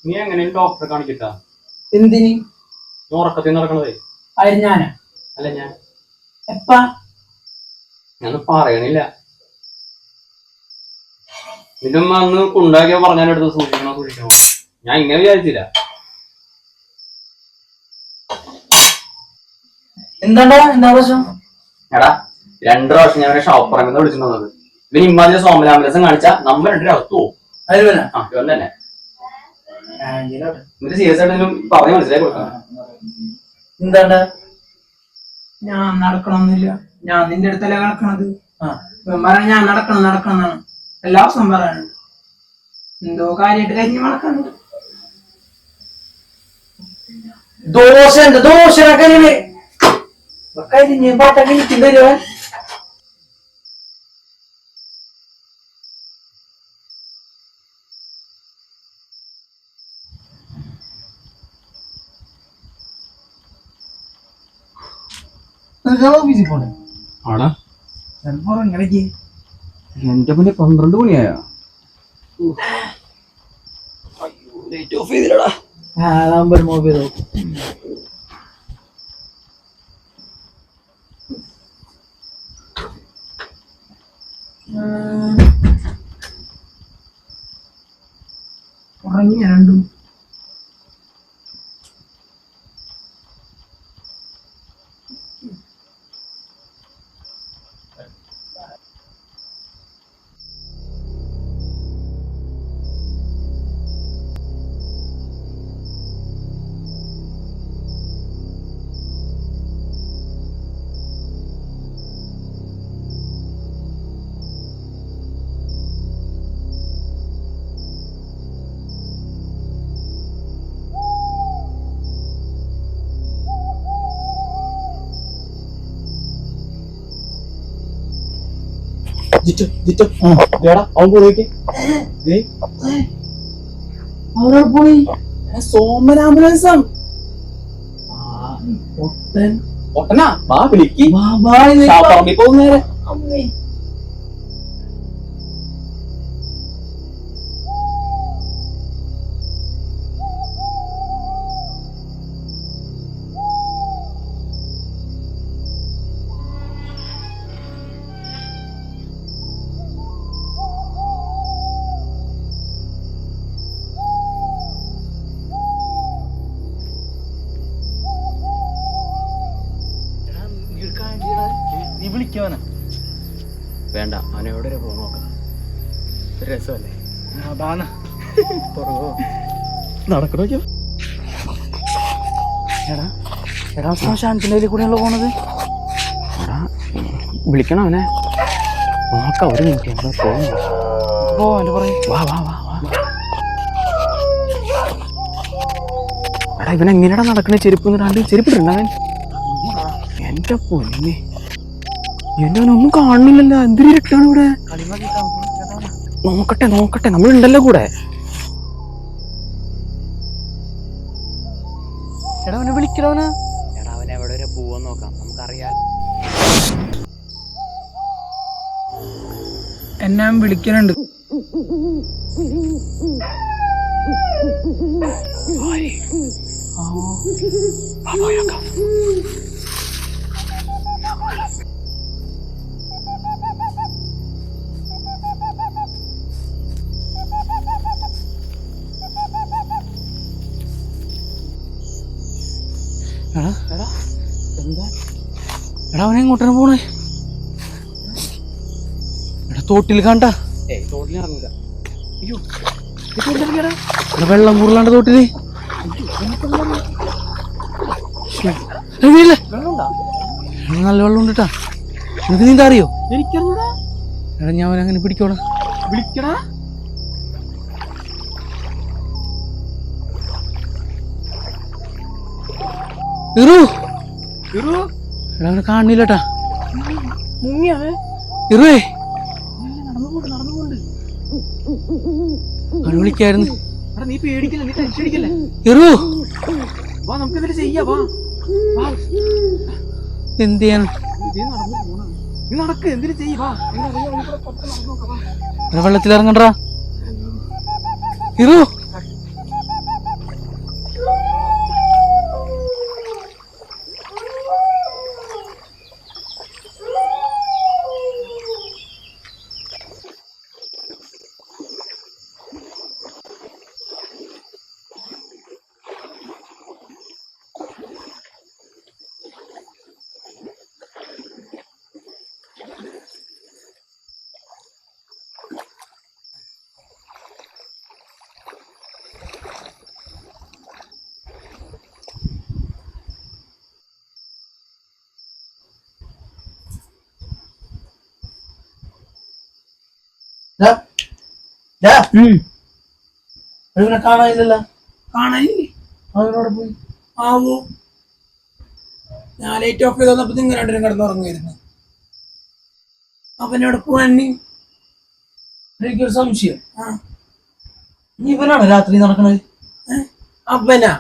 നീ എങ്ങനെ ഡോക്ടറെ കാണിക്കട്ടാ? എന്തിന്? ഉറക്കത്തിൽ നടക്കണതേ. ഞാനാ? അല്ല ഞാൻ. എപ്പാ? ഞാനൊന്നും പറയണില്ല. നിന്റെ അമ്മ അന്ന് ഉണ്ടാക്കിയ പറഞ്ഞാലെടുത്ത് സൂക്ഷിക്കണം. ഞാൻ ഇങ്ങനെ വിചാരിച്ചില്ല. എന്താ പ്രശ്നം? എടാ 2 പ്രാവശ്യം ഞാൻ ഷോപ്പറന്ന് വിളിച്ചിട്ടുള്ളത്. ഇവന് ഇമ്മാതിരി സോമലാമലസം കാണിച്ചാ നമ്മൾ 2 അകത്തു പോകും. തന്നെ സീരിയസ് ആയിട്ടെങ്കിലും പറഞ്ഞ് മനസ്സിലാക്കി കൊടുക്കണം. എന്താ ഞാൻ നടക്കണമെന്നില്ല, ഞാൻ നിന്റെ അടുത്തല്ല നടക്കണത്. ഞാൻ നടക്കണം എന്നാണ് എല്ലാ ദിവസവും പറയാനുണ്ട്. എന്തോ കാര്യമായിട്ട് കരിഞ്ഞ് മണക്കുന്നുണ്ട്. ദോശ കരിഞ്ഞ് പാട്ടൊക്കെ എനിക്ക് തരുവാൻ. ഓഫീസിൽ പോണേ ആടാ ഇങ്ങനെയൊക്കെ എന്റെ പിന്നെ 12 മണിയായോ? ഓഫ് ചെയ്തില്ലടാ. മൊബൈൽ ഉറങ്ങിയ രണ്ടും. സോമനാംബുലൻസം ഒട്ടനാ വാ വിളിക്ക്. പോകുന്നേരെ വേണ്ട. അവനെ എവിടെ വരെ പോകും നോക്കാം. രസമല്ലേ? നടക്കണോ? ശാന്തിന്റെ കൂടെയുള്ള പോണത്. എടാ വിളിക്കണം അവനെ. നോക്കാം. ഒരു മിനിറ്റ് എന്താ പോകുന്നു. വാ വാ വാ വാ. എടാ ഇവനെങ്ങനെയാടാ നടക്കണേ? ചെരുപ്പിട്ടില്ല അവൻ. എന്റെ പൊന്നെ, എന്റെ അവനൊന്നും കാണുന്നില്ലല്ലോ. എന്തൊരു ഇരുട്ടാണ് ഇവിടെ. നോക്കട്ടെ നമ്മളുണ്ടല്ലോ കൂടെ. എടാ അവനെ വിളിക്കണവനാ. എടാ അവൻ എവിടെ വരെ പോവാൻ നോക്കാം, നമുക്കറിയാം. എന്നെ വിളിക്കുന്നുണ്ട്. എടാ അവനെ എങ്ങോട്ടാണ് പോണേ? എടാ തോട്ടിൽ കണ്ട. തോട്ടിൽ ഇറങ്ങില്ല. വെള്ളം കൂടുതലാണ്ട് തോട്ടില്. നല്ല വെള്ളം ഉണ്ട് കേട്ടാ. നിനക്ക് നീന്താ അറിയോ? എടാ ഞാൻ അവനങ്ങനെ പിടിക്കോടാ. വിളിക്കടാ. എടാ അവനെ കാണില്ലട്ടാ. ഇറുവേ അവനെ വിളിക്കായിരുന്നു. നീ പേടിക്കല്ലേ, നീ ടെൻഷൻ അടിക്കല്ലേ. ഇറു വാ, നമുക്ക് ഇതിൽ ചെയ്യാ. വാ എന്ത് ചെയ്യാൻ? നീ നടക്ക്, എന്തിനു ചെയ്യുവാ? വെള്ളത്തിൽ ഇറങ്ങണ്ടാ ഇറു. കാണാനില്ലല്ലോ. കാണാനില്ലേ? അവനോട് പോയി. ആവോ, ഞാൻ ലൈറ്റ് ഓഫ് ചെയ്ത് വന്നപ്പോ നിങ്ങൾ രണ്ടിനും കിടന്നുറങ്ങുമായിരുന്നു. അവനോട് പോവാൻ എനിക്കൊരു സംശയം. ആ ഇവനാണ് രാത്രി നടക്കണത്? അവനാ